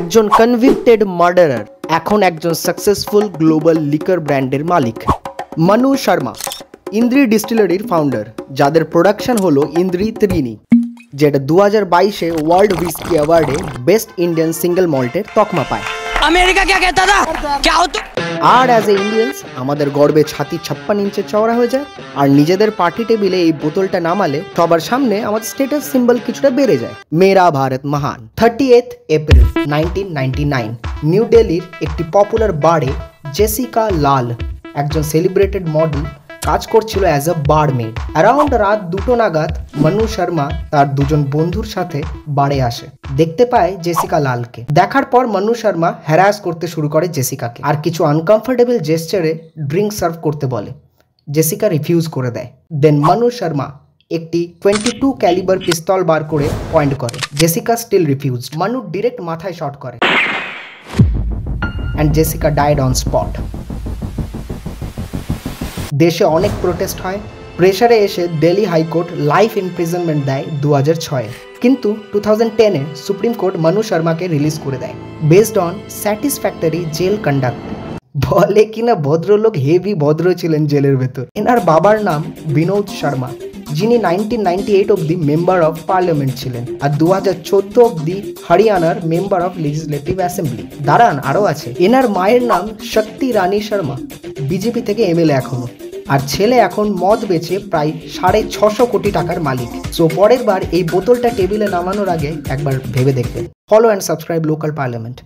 একজন convicted murderer এখন একজন সাকসেসফুল গ্লোবাল লিকার ব্র্যান্ডের মালিক। মনু শর্মা ইন্দ্রি ডিস্টিলারির ফাউন্ডার, যাদের প্রোডাকশন হলো ইন্দ্রি ত্রিনি, যেটা 2022-এ ওয়ার্ল্ড হুইস্কি অ্যাওয়ার্ডে বেস্ট ইন্ডিয়ান সিঙ্গেল মল্টের তকমা পায়। अमेरिका क्या कहता था क्या हो तुम? আর অ্যাজ এ ইন্ডিয়ান্স আমাদের গর্বে ছাতি 56 ইঞ্চের চওড়া হয়ে যায়। আর নিজেদের পার্টি টেবিলে এই বোতলটা নামালে সবার সামনে আমাদের স্টেটাস সিম্বল কিছুটা বেড়ে যায়। মেরা ভারত মহান। 30 এপ্রিল 1999 নিউ দিল্লির একটি পপুলার বারে জেসিকা লাল, একজন সেলিব্রেটেড মডেল, কাজ করছিল অ্যাজ আ বারমেড। অ্যারাউন্ড রাত 2টো নাগাদ মনু শর্মা তার দুজন বন্ধুর সাথে বারে আসে, দেখতে পায় জেসিকা লালকে। দেখার পর মনু শর্মা হ্যারাস করতে শুরু করে জেসিকাকে আর কিছু আনকমফোর্টেবল জেস্চারে ড্রিঙ্ক সার্ভ করতে বলে। জেসিকা রিফিউজ করে দেয়। দেন মনু শর্মা একটি 22 ক্যালিবার পিস্তল বার করে পয়েন্ট করে। Jessica still refused. Manu direct মাথায় শট করে and Jessica died on spot. দেশে অনেক প্রোটেস্ট হয়। প্রেসারে এসে দিল্লি হাইকোর্ট লাইফ ইমপ্রিজনমেন্ট দেয় 2006-এ, কিন্তু 2010-এ সুপ্রিম কোর্ট মনু শর্মাকে রিলিজ করে দেয় based on satisfactory jail conduct. বলে কিনা ভদ্রলোক হেভি ভদ্র ছিলেন জেলের ভেতর। এনার বাবার নাম বিনোদ শর্মা, যিনি 1998 অব্দি মেম্বার অফ পার্লামেন্ট ছিলেন আর 2014 অব্দি হরিয়ানার মেম্বার অফ লেজিসলেটিভ অ্যাসেম্বলি। দাঁড়ান, আরও আছে। এনার মায়ের নাম শক্তি রানী শর্মা, বিজেপি থেকে এমএলএ এখনো। আর ছেলে এখন মদ বেচে প্রায় 650 কোটি টাকার মালিক। সো পরের বার এই বোতলটা টেবিলে নামানোর আগে একবার ভেবে দেখবেন। Follow and subscribe local parliament.